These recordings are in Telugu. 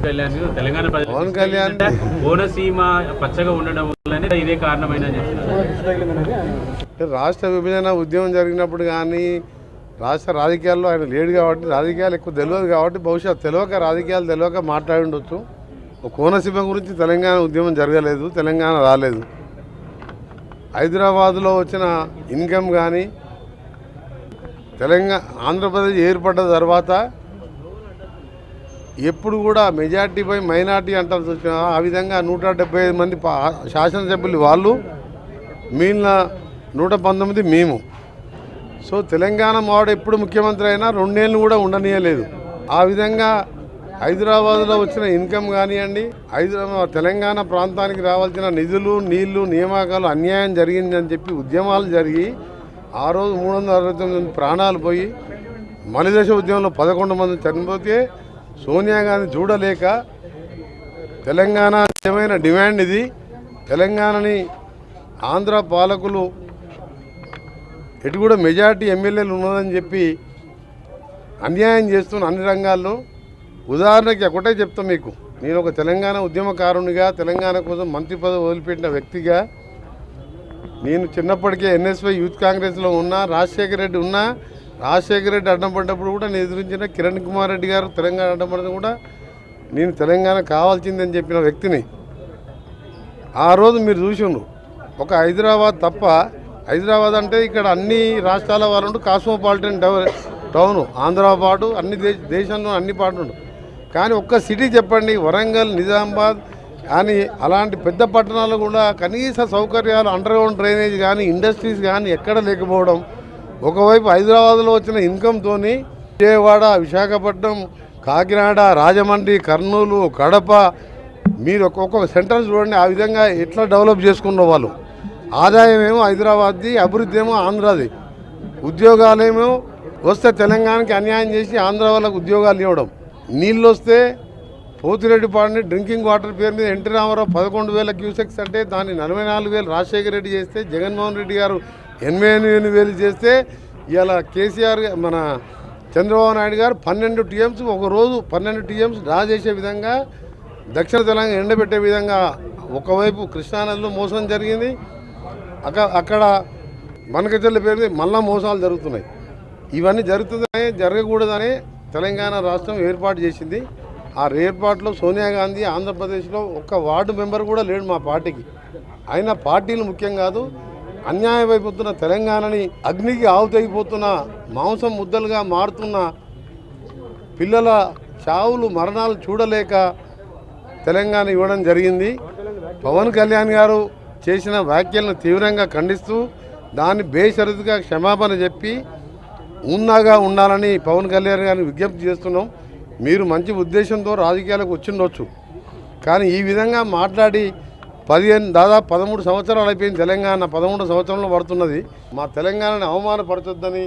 కళ్యాణ్ తెలంగాణ పవన్ కళ్యాణ్ కోనసీమ పచ్చగా ఉండడం వల్లనే ఇదే కారణమైన రాష్ట్ర విభజన ఉద్యమం జరిగినప్పుడు కానీ రాష్ట్ర రాజకీయాల్లో ఆయన లేడు కాబట్టి రాజకీయాలు ఎక్కువ తెలియదు కాబట్టి బహుశా రాజకీయాలు తెలియక మాట్లాడి ఉండొచ్చు. కోనసీమ గురించి తెలంగాణ ఉద్యమం జరగలేదు, తెలంగాణ రాలేదు. హైదరాబాద్లో వచ్చిన ఇన్కమ్ కానీ ఆంధ్రప్రదేశ్ ఏర్పడ్డ తర్వాత ఎప్పుడు కూడా మెజార్టీపై మైనార్టీ అంటారు చూసిన ఆ విధంగా 175 మంది శాసనసభ్యులు వాళ్ళు, మిగిలిన 119 మేము. సో తెలంగాణ మావాడు ఎప్పుడు ముఖ్యమంత్రి అయినా 2 ఏళ్ళు కూడా ఉండనీయలేదు. ఆ విధంగా హైదరాబాద్లో వచ్చిన ఇన్కమ్ కానివ్వండి, తెలంగాణ ప్రాంతానికి రావాల్సిన నిధులు, నీళ్లు, నియామకాలు అన్యాయం జరిగిందని చెప్పి ఉద్యమాలు జరిగి ఆ రోజు 369 మంది ప్రాణాలు పోయి మలిదశ ఉద్యమంలో 11 మంది చనిపోతే సోనియా గాంధీ చూడలేక తెలంగాణ నిజమైన డిమాండ్ ఇది, తెలంగాణని ఆంధ్ర పాలకులు ఎటు కూడా మెజార్టీ ఎమ్మెల్యేలు ఉన్నదని చెప్పి అన్యాయం చేస్తున్న అన్ని రంగాల్లో. ఉదాహరణకి ఒకటే చెప్తాం మీకు, నేను ఒక తెలంగాణ ఉద్యమకారునిగా, తెలంగాణ కోసం మంత్రి పదవి వదిలిపెట్టిన వ్యక్తిగా, నేను చిన్నప్పటికే ఎన్ఎస్వై యూత్ కాంగ్రెస్లో ఉన్నా, రాజశేఖర రెడ్డి ఉన్నా. రాజశేఖర రెడ్డి అడ్డం పడ్డప్పుడు కూడా నేను ఎదురించిన కిరణ్ కుమార్ రెడ్డి గారు తెలంగాణ అడ్డం పడిన కూడా నేను తెలంగాణ కావాల్సిందని చెప్పిన వ్యక్తిని. ఆ రోజు మీరు చూసిండ్రు. ఒక హైదరాబాద్ తప్ప, హైదరాబాద్ అంటే ఇక్కడ అన్ని రాష్ట్రాల వాళ్ళు కాస్మోపాలిటన్ టౌను, ఆంధ్ర పాటు అన్ని దేశంలో అన్ని పాటు. కానీ ఒక్క సిటీ చెప్పండి, వరంగల్, నిజామాబాద్ కానీ అలాంటి పెద్ద పట్టణాల్లో కూడా కనీస సౌకర్యాలు, అండర్గ్రౌండ్ డ్రైనేజ్ కానీ, ఇండస్ట్రీస్ కానీ ఎక్కడ లేకపోవడం. ఒకవైపు హైదరాబాద్లో వచ్చిన ఇన్కమ్తో విజయవాడ, విశాఖపట్నం, కాకినాడ, రాజమండ్రి, కర్నూలు, కడప, మీరు ఒక్కొక్క సెంటర్స్ చూడండి ఆ విధంగా ఎట్లా డెవలప్ చేసుకున్న వాళ్ళు. ఆదాయం ఏమో హైదరాబాద్ది, అభివృద్ధి ఏమో ఆంధ్రాది. ఉద్యోగాలేమో వస్తే తెలంగాణకి అన్యాయం చేసి ఆంధ్ర వాళ్ళకు ఉద్యోగాలు ఇవ్వడం. నీళ్ళు వస్తే పోతిరెడ్డిపాడుని డ్రింకింగ్ వాటర్ పేరు మీద ఎన్టీ రామారావు 11,000 క్యూసెక్స్ అంటే దాన్ని 44,000 రాజశేఖర రెడ్డి చేస్తే, జగన్మోహన్ రెడ్డి గారు 88,000 చేస్తే, ఇలా కేసీఆర్ మన చంద్రబాబు నాయుడు గారు 12 టీఎంస్ ఒకరోజు 12 టీఎంస్ డ్రా చేసే విధంగా, దక్షిణ తెలంగాణ ఎండబెట్టే విధంగా ఒకవైపు కృష్ణానదిలో మోసం జరిగింది. అక్కడ మనకచర్ల పేరు మీద మళ్ళా మోసాలు జరుగుతున్నాయి. ఇవన్నీ జరగకూడదనే తెలంగాణ రాష్ట్రం ఏర్పాటు చేసింది. ఆ ఏర్పాటులో సోనియా గాంధీ ఆంధ్రప్రదేశ్లో ఒక్క వార్డు మెంబర్ కూడా లేడు మా పార్టీకి. అయినా పార్టీలు ముఖ్యం కాదు, అన్యాయమైపోతున్న తెలంగాణని, అగ్నికి ఆవుతైపోతున్న, మాంసం ముద్దలుగా మారుతున్న పిల్లల చావులు, మరణాలు చూడలేక తెలంగాణ ఇవ్వడం జరిగింది. పవన్ కళ్యాణ్ గారు చేసిన వ్యాఖ్యలను తీవ్రంగా ఖండిస్తూ దాన్ని బేషరతుగా క్షమాపణ చెప్పి ఉన్నాగా ఉండాలని పవన్ కళ్యాణ్ గారిని విజ్ఞప్తి చేస్తున్నాం. మీరు మంచి ఉద్దేశంతో రాజకీయాలకు వచ్చిండొచ్చు, కానీ ఈ విధంగా మాట్లాడి దాదాపు 13 సంవత్సరాలు అయిపోయింది. తెలంగాణ 13 సంవత్సరంలో పడుతున్నది. మా తెలంగాణని అవమానపరచొద్దని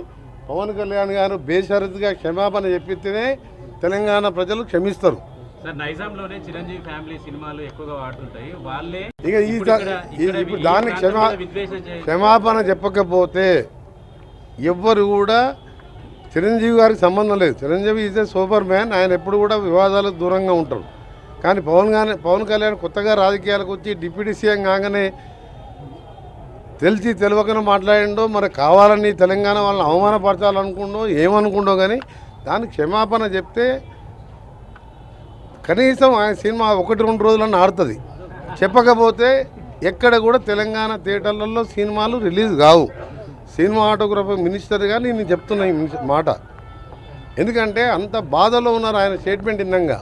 పవన్ కళ్యాణ్ గారు బేషరతుగా క్షమాపణ చెప్పితేనే తెలంగాణ ప్రజలు క్షమిస్తారు. నైజాంలోనే చిరంజీవి ఫ్యామిలీ సినిమాలు ఎక్కువగా వాడుతుంటాయి. వాళ్ళే ఇప్పుడు దాన్ని క్షమాపణ చెప్పకపోతే ఎవ్వరు కూడా, చిరంజీవి గారికి సంబంధం లేదు. Chiranjeevi is a super man, ఆయన ఎప్పుడు కూడా వివాదాలకు దూరంగా ఉంటారు. కానీ పవన్ కళ్యాణ్ కొత్తగా రాజకీయాలకు వచ్చి డిప్యూటీ సీఎం కాగానే తెలియకనే మాట్లాడిండో, మరి కావాలని తెలంగాణ వాళ్ళని అవమానపరచాలనుకుండో ఏమనుకుండో, కానీ దానికి క్షమాపణ చెప్తే కనీసం ఆయన సినిమా 1-2 రోజులన్నా ఆడుతుంది. చెప్పకపోతే ఎక్కడ కూడా తెలంగాణ థియేటర్లలో సినిమాలు రిలీజ్ కావు. సినిమాటోగ్రఫీ మినిస్టర్గా నేను చెప్తున్నా ఈ మాట, ఎందుకంటే అంత బాధలో ఉన్నారు ఆయన స్టేట్మెంట్ విన్నంగా.